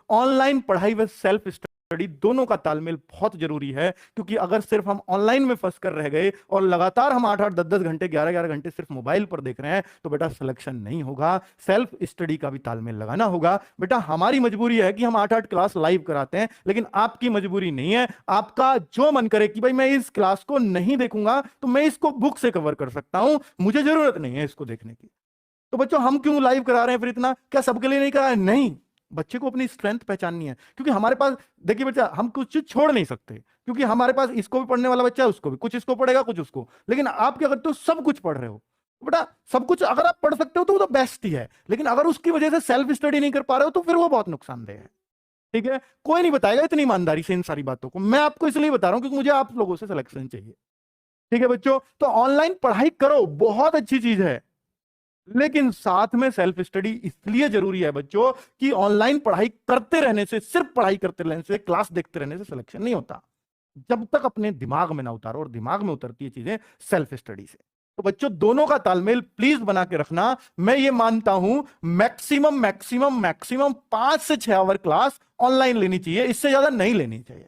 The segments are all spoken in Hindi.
ऑनलाइन पढ़ाई व सेल्फ स्टडी दोनों का तालमेल बहुत जरूरी है, क्योंकि अगर सिर्फ हम ऑनलाइन में फंस कर रह गए और लगातार हम 8-8 10-10 घंटे 11-11 घंटे सिर्फ मोबाइल पर देख रहे हैं तो बेटा सिलेक्शन नहीं होगा। सेल्फ स्टडी का भी तालमेल लगाना होगा। बेटा हमारी मजबूरी है कि हम 8-8 क्लास लाइव कराते हैं, लेकिन आपकी मजबूरी नहीं है। आपका जो मन करे कि भाई मैं इस क्लास को नहीं देखूंगा तो मैं इसको बुक से कवर कर सकता हूं, मुझे जरूरत नहीं है इसको देखने की। तो बच्चों हम क्यों लाइव करा रहे हैं फिर इतना? क्या सबके लिए नहीं करा है? नहीं, बच्चे को अपनी स्ट्रेंथ पहचाननी है। क्योंकि हमारे पास देखिए बच्चा, हम कुछ चीज छोड़ नहीं सकते, क्योंकि हमारे पास इसको भी पढ़ने वाला बच्चा है, उसको भी कुछ इसको पढ़ेगा कुछ उसको। लेकिन आप क्या करते हो, सब कुछ पढ़ रहे हो। बेटा सब कुछ अगर आप पढ़ सकते हो तो वो तो बेस्ट ही है, लेकिन अगर उसकी वजह से सेल्फ स्टडी नहीं कर पा रहे हो तो फिर वो बहुत नुकसानदेह है। ठीक है, कोई नहीं बताएगा इतनी ईमानदारी से इन सारी बातों को, मैं आपको इसलिए बता रहा हूं क्योंकि मुझे आप लोगों से सिलेक्शन चाहिए। ठीक है बच्चों, तो ऑनलाइन पढ़ाई करो, बहुत अच्छी चीज है, लेकिन साथ में सेल्फ स्टडी इसलिए जरूरी है बच्चों कि ऑनलाइन पढ़ाई करते रहने से, सिर्फ पढ़ाई करते रहने से, क्लास देखते रहने से सिलेक्शन नहीं होता, जब तक अपने दिमाग में ना उतारो। और दिमाग में उतरती है चीजें सेल्फ स्टडी से। तो बच्चों दोनों का तालमेल प्लीज बना के रखना। मैं ये मानता हूं मैक्सिमम मैक्सिमम मैक्सिमम 5 से 6 आवर क्लास ऑनलाइन लेनी चाहिए, इससे ज्यादा नहीं लेनी चाहिए।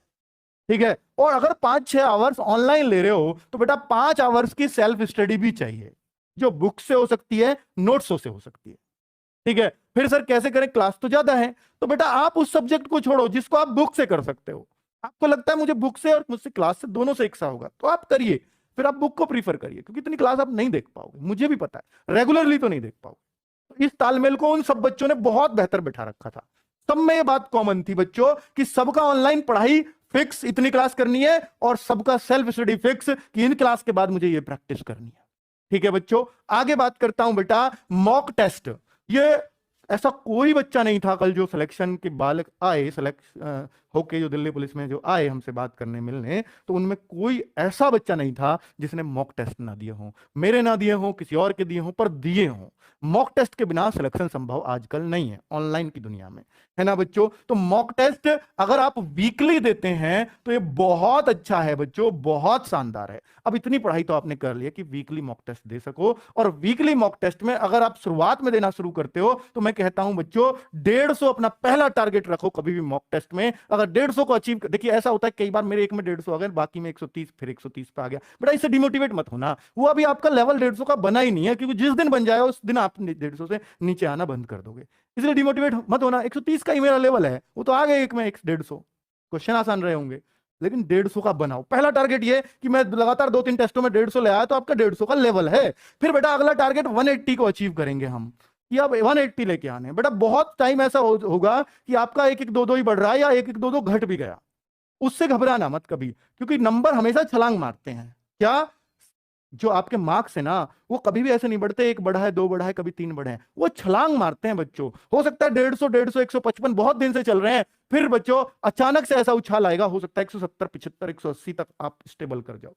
ठीक है, और अगर 5-6 आवर्स ऑनलाइन ले रहे हो तो बेटा 5 आवर्स की सेल्फ स्टडी भी चाहिए, जो बुक से हो सकती है, नोट्सों से हो सकती है। ठीक है, फिर सर कैसे करें, क्लास तो ज्यादा है। तो बेटा आप उस सब्जेक्ट को छोड़ो जिसको आप बुक से कर सकते हो। आपको लगता है मुझे बुक से और मुझसे क्लास से दोनों से एक सा होगा, तो आप करिए, फिर आप बुक को प्रीफर करिए, क्योंकि इतनी क्लास आप नहीं देख पाओगे, मुझे भी पता है, रेगुलरली तो नहीं देख पाओगे। तो इस तालमेल को उन सब बच्चों ने बहुत बेहतर बैठा रखा था। सब में ये बात कॉमन थी बच्चों कि सबका ऑनलाइन पढ़ाई फिक्स, इतनी क्लास करनी है, और सबका सेल्फ स्टडी फिक्स कि इन क्लास के बाद मुझे ये प्रैक्टिस करनी है। ठीक है बच्चों, आगे बात करता हूं बेटा मॉक टेस्ट। ये ऐसा कोई बच्चा नहीं था कल जो सिलेक्शन के बालक आए, सेलेक्ट होके जो दिल्ली पुलिस में जो आए हमसे बात करने मिलने, तो उनमें कोई ऐसा बच्चा नहीं था जिसने मॉक टेस्ट ना दिए हों, मेरे ना दिए हों, किसी और के दिए हों, पर दिए हों। मॉक टेस्ट के बिना सिलेक्शन संभव आजकल नहीं है ऑनलाइन की दुनिया में, है ना बच्चों? तो मॉक टेस्ट अगर आप वीकली देते हैं तो ये बहुत अच्छा है बच्चों, बहुत शानदार है। अब इतनी पढ़ाई तो आपने कर लिया कि वीकली मॉक टेस्ट दे सको, और वीकली मॉक टेस्ट में अगर आप शुरुआत में देना शुरू करते हो तो मैं कहता हूं बच्चों 150 अपना पहला टारगेट रखो कभी भी मॉक टेस्ट में। अगर 150 को अचीव, देखिए ऐसा होता है कई बार मेरे एक में 150 आ गया, बाकी में 130, फिर 130 पे आ गया। बेटा इससे डिमोटिवेट मत होना, वो अभी आपका लेवल 150 का बना ही नहीं है, क्योंकि जिस दिन बन जाएगा उस दिन आप 150 से नीचे आना बंद कर दोगे। इसलिए डिमोटिवेट मत होना, 130 का ही मेरा लेवल है, वो तो आ गए एक में 150, क्वेश्चन आसान रहे होंगे, लेकिन 150 का बनाओ। पहला टारगेट ये कि मैं लगातार 2-3 टेस्टों में 150 ले आया तो आपका 150 का लेवल है। फिर बेटा अगला टारगेट 180 को अचीव करेंगे हम, कि अब 180 लेके आने। बेटा बहुत टाइम ऐसा होगा कि आपका 1-1 2-2 ही बढ़ रहा है, या 1-1 2-2 घट भी गया, उससे घबराना मत कभी, क्योंकि नंबर हमेशा छलांग मारते हैं। क्या जो आपके मार्क्स है ना, वो कभी भी ऐसे नहीं बढ़ते 1 बढ़ा है 2 बढ़ा है कभी 3 बढ़े हैं, वो छलांग मारते हैं बच्चों। हो सकता है 150 155 बहुत दिन से चल रहे हैं, फिर बच्चों अचानक से ऐसा उछाल आएगा, हो सकता है 170 75 180 तक आप स्टेबल कर जाओ।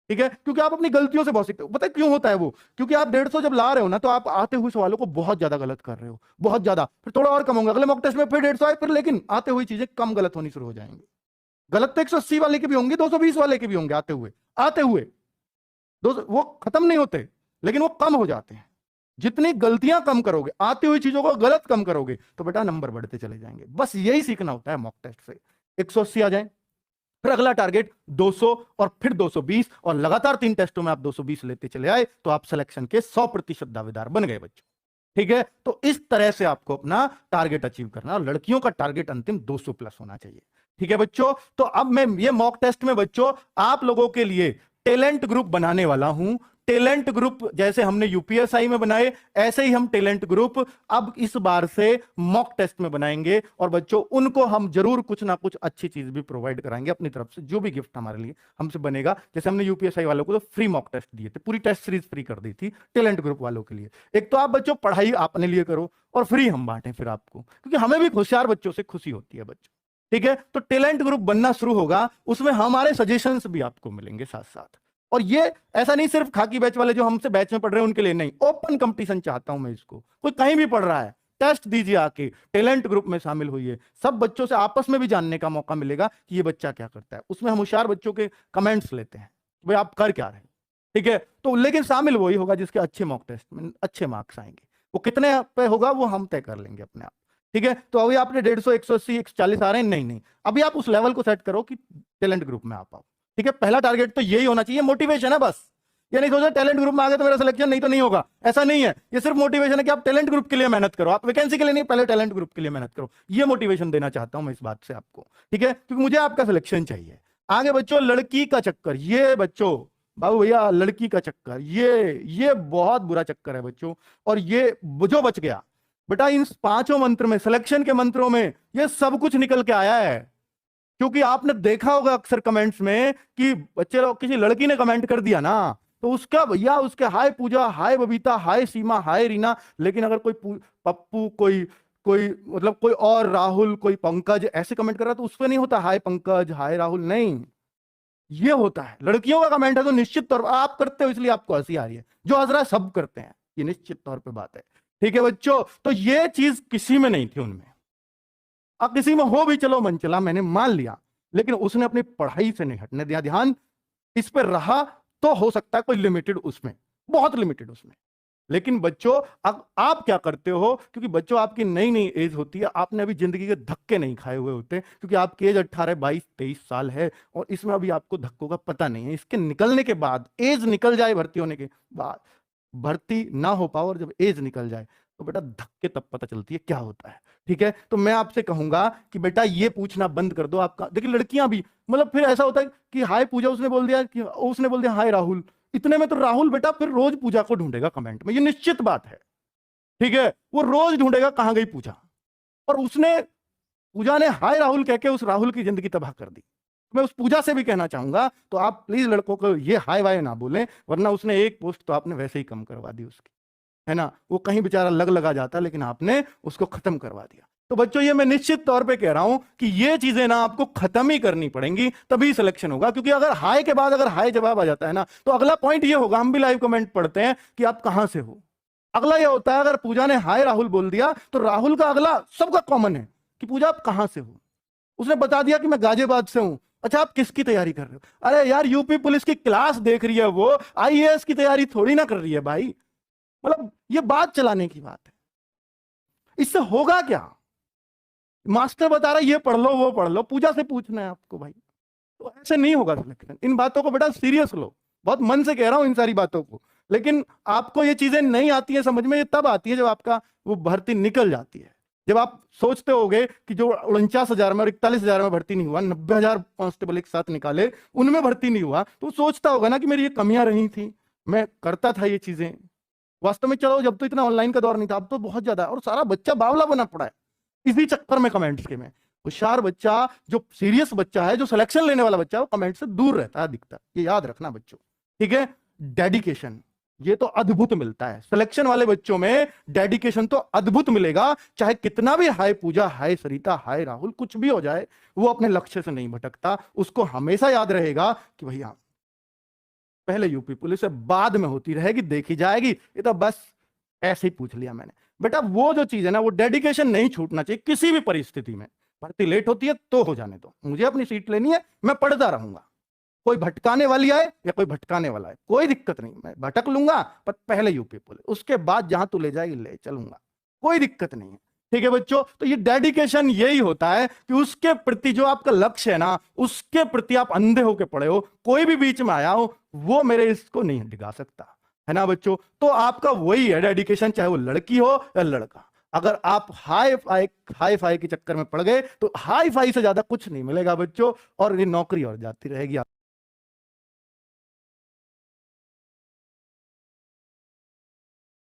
ठीक है, क्योंकि आप अपनी गलतियों से बहुत सीखते हो। पता है क्यों होता है वो? क्योंकि आप 150 जब ला रहे हो ना, तो आप आते हुए सवालों को बहुत ज्यादा गलत कर रहे हो, बहुत ज्यादा। फिर थोड़ा और कम होगा अगले मॉक टेस्ट में, फिर 150 आए, फिर लेकिन आते हुए चीजें कम गलत होनी शुरू हो जाएंगी। गलत तो 180 वाले के भी होंगे, 220 वाले के भी होंगे, आते हुए वो खत्म नहीं होते, लेकिन वो कम हो जाते हैं। जितनी गलतियां कम करोगे, आती हुई चीजों को गलत कम करोगे, तो बेटा नंबर बढ़ते चले जाएंगे। बस यही सीखना होता है मॉक टेस्ट से। 180 आ जाए, फिर अगला टारगेट 200, और फिर 220, और लगातार 3 टेस्टों में आप 220 लेते चले आए, तो आप सिलेक्शन के 100% दावेदार बन गए बच्चों। ठीक है, तो इस तरह से आपको अपना टारगेट अचीव करना, और लड़कियों का टारगेट अंतिम 200 प्लस होना चाहिए। ठीक है बच्चों, तो अब मैं ये मॉक टेस्ट में बच्चों आप लोगों के लिए टैलेंट ग्रुप बनाने वाला हूं। टैलेंट ग्रुप जैसे हमने यूपीएसआई में बनाए, ऐसे ही हम टैलेंट ग्रुप अब इस बार से मॉक टेस्ट में बनाएंगे, और बच्चों उनको हम जरूर कुछ ना कुछ अच्छी चीज भी प्रोवाइड कराएंगे अपनी तरफ से, जो भी गिफ्ट हमारे लिए हमसे बनेगा। जैसे हमने यूपीएसआई वालों को तो फ्री मॉक टेस्ट दिए थे, पूरी टेस्ट सीरीज फ्री कर दी थी टैलेंट ग्रुप वालों के लिए। एक तो आप बच्चों पढ़ाई अपने लिए करो, और फ्री हम बांटें फिर आपको, क्योंकि हमें भी होशियार बच्चों से खुशी होती है बच्चों। ठीक है, तो टैलेंट ग्रुप बनना शुरू होगा, उसमें हमारे सजेशंस भी आपको मिलेंगे साथ साथ। और ये ऐसा नहीं सिर्फ खाकी बैच वाले जो हमसे बैच में पढ़ रहे हैं उनके लिए नहीं, ओपन कंपटीशन चाहता हूं मैं इसको। कोई कहीं भी पढ़ रहा है, टेस्ट दीजिए आके, टैलेंट ग्रुप में शामिल होइए। सब बच्चों से आपस में भी जानने का मौका मिलेगा कि ये बच्चा क्या करता है। उसमें हम होशियार बच्चों के कमेंट्स लेते हैं, भाई आप कर क्या रहे हैं। ठीक है, तो लेकिन शामिल वही होगा जिसके अच्छे मॉक टेस्ट में अच्छे मार्क्स आएंगे। वो कितने पे होगा वो हम तय कर लेंगे अपने आप। ठीक है, तो अभी आपने 150, 180, 140 आ रहे हैं, नहीं नहीं, अभी आप उस लेवल को सेट करो कि टैलेंट ग्रुप में आ पाओ। ठीक है, पहला टारगेट तो यही होना चाहिए, मोटिवेशन है बस। ये नहीं सोचो टैलेंट ग्रुप में आ गए तो मेरा सिलेक्शन नहीं तो नहीं होगा, ऐसा नहीं है। ये सिर्फ मोटिवेशन है कि आप टैलेंट ग्रुप के लिए मेहनत करो, आप वैकेंसी के लिए नहीं, पहले टैलेंट ग्रुप के लिए मेहनत करो। ये मोटिवेशन देना चाहता हूं मैं इस बात से आपको, ठीक है, क्योंकि मुझे आपका सिलेक्शन चाहिए। आगे बच्चों, लड़की का चक्कर, ये बच्चों बाबू भैया लड़की का चक्कर, ये बहुत बुरा चक्कर है बच्चों। और ये जो बच गया बेटा, इन पांचों मंत्र में, सिलेक्शन के मंत्रों में ये सब कुछ निकल के आया है। क्योंकि आपने देखा होगा अक्सर कमेंट्स में कि बच्चे लोग, किसी लड़की ने कमेंट कर दिया ना, तो उसका भैया, उसके हाय पूजा, हाय बबीता, हाय सीमा, हाय रीना। लेकिन अगर कोई पप्पू, कोई कोई मतलब कोई और, राहुल, कोई पंकज ऐसे कमेंट कर रहा, तो उसमें नहीं होता हाय पंकज, हाय राहुल, नहीं, ये होता है लड़कियों का कमेंट है। तो निश्चित तौर पर आप करते हो इसलिए आपको हंसी आ रही है, जो हंस रहा है सब करते हैं, ये निश्चित तौर पे बात है। ठीक है बच्चों, तो ये चीज किसी में नहीं थी उनमें। अब किसी में हो भी चलो मन चला, मैंने मान लिया, लेकिन उसने अपनी पढ़ाई से नहीं हटने दिया, ध्यान इस पर रहा, तो हो सकता है कोई लिमिटेड उसमें, बहुत लिमिटेड उसमें। लेकिन बच्चों अब आप क्या करते हो, क्योंकि बच्चों आपकी नई नई एज होती है, आपने अभी जिंदगी के धक्के नहीं खाए हुए होते, क्योंकि आपकी एज 18, 22, 23 साल है, और इसमें अभी आपको धक्कों का पता नहीं है। इसके निकलने के बाद, एज निकल जाए भर्ती होने के बाद, भर्ती ना हो पाओ, और जब एज निकल जाए तो बेटा धक्के तब पता चलती है क्या होता है। ठीक है, तो मैं आपसे कहूंगा कि बेटा ये पूछना बंद कर दो आपका। देखिए लड़कियां भी, मतलब फिर ऐसा होता है कि हाय पूजा उसने बोल दिया, कि उसने बोल दिया हाय राहुल, इतने में तो राहुल बेटा फिर रोज पूजा को ढूंढेगा कमेंट में, ये निश्चित बात है। ठीक है, वो रोज ढूंढेगा कहां गई पूजा, और उसने, पूजा ने हाय राहुल कह के उस राहुल की जिंदगी तबाह कर दी। मैं उस पूजा से भी कहना चाहूंगा, तो आप प्लीज लड़कों को ये हाय वाय ना बोलें, वरना उसने एक पोस्ट तो आपने वैसे ही कम करवा दी उसकी, है ना, वो कहीं बेचारा लगा जाता, लेकिन आपने उसको खत्म करवा दिया। तो बच्चों ये मैं निश्चित तौर पे कह रहा हूं कि ये चीजें ना आपको खत्म ही करनी पड़ेंगी, तभी सिलेक्शन होगा। क्योंकि अगर हाय के बाद अगर हाय जवाब आ जाता है ना, तो अगला पॉइंट ये होगा, हम भी लाइव कमेंट पढ़ते हैं कि आप कहां से हो। अगला ये होता है, अगर पूजा ने हाय राहुल बोल दिया, तो राहुल का अगला सबका कॉमन है कि पूजा आप कहां से हो। उसने बता दिया कि मैं गाजियाबाद से हूं। अच्छा, आप किसकी तैयारी कर रहे हो? अरे यार, यूपी पुलिस की क्लास देख रही है वो, आईएएस की तैयारी थोड़ी ना कर रही है भाई। मतलब ये बात चलाने की बात है, इससे होगा क्या? मास्टर बता रहा है ये पढ़ लो वो पढ़ लो, पूजा से पूछना है आपको भाई, तो ऐसे नहीं होगा सिलेक्शन। इन बातों को बेटा सीरियस लो, बहुत मन से कह रहा हूं इन सारी बातों को। लेकिन आपको ये चीजें नहीं आती है समझ में, ये तब आती है जब आपका वो भर्ती निकल जाती है। जब आप सोचते होगे कि जो 49,000 में और 41,000 में भर्ती नहीं हुआ, 90,000 कांस्टेबल एक साथ निकाले, उनमें भर्ती नहीं हुआ, तो सोचता होगा ना कि मेरी ये कमियां रही थी, मैं करता था ये चीजें। वास्तव में चलो, जब तो इतना ऑनलाइन का दौर नहीं था, अब तो बहुत ज्यादा, और सारा बच्चा बावला बना पड़ा है इसी चक्कर में कमेंट्स के में। होशियार बच्चा, जो सीरियस बच्चा है, जो सिलेक्शन लेने वाला बच्चा है, वो कमेंट से दूर रहता है, दिखता है, ये याद रखना बच्चों। ठीक है, डेडिकेशन ये तो अद्भुत मिलता है सिलेक्शन वाले बच्चों में, डेडिकेशन तो अद्भुत मिलेगा। चाहे कितना भी हाय पूजा, हाय सरिता, हाय राहुल, कुछ भी हो जाए, वो अपने लक्ष्य से नहीं भटकता। उसको हमेशा याद रहेगा कि भैया पहले यूपी पुलिस है, बाद में होती रहेगी, देखी जाएगी, ये तो बस ऐसे ही पूछ लिया मैंने। बेटा वो जो चीज है ना, वो डेडिकेशन नहीं छूटना चाहिए किसी भी परिस्थिति में। भर्ती लेट होती है तो हो जाने दो, मुझे अपनी सीट लेनी है, मैं पढ़ता रहूंगा। कोई भटकाने वाली आए या कोई भटकाने वाला है, कोई दिक्कत नहीं, मैं भटक लूंगा, पर पहले यूपी पुलिस, उसके बाद जहां तू ले जाएगी ले चलूंगा, कोई दिक्कत नहीं है। ठीक है बच्चों, तो ये डेडिकेशन यही होता है कि उसके प्रति जो आपका लक्ष्य है ना, उसके प्रति आप अंधे होके पड़े हो, कोई भी बीच में आया हो वो मेरे इसको नहीं डिगा सकता, है ना बच्चों। तो आपका वही है डेडिकेशन, चाहे वो लड़की हो या लड़का। अगर आप हाई फाई के चक्कर में पड़ गए, तो हाई फाई से ज्यादा कुछ नहीं मिलेगा बच्चों, और ये नौकरी और जाती रहेगी।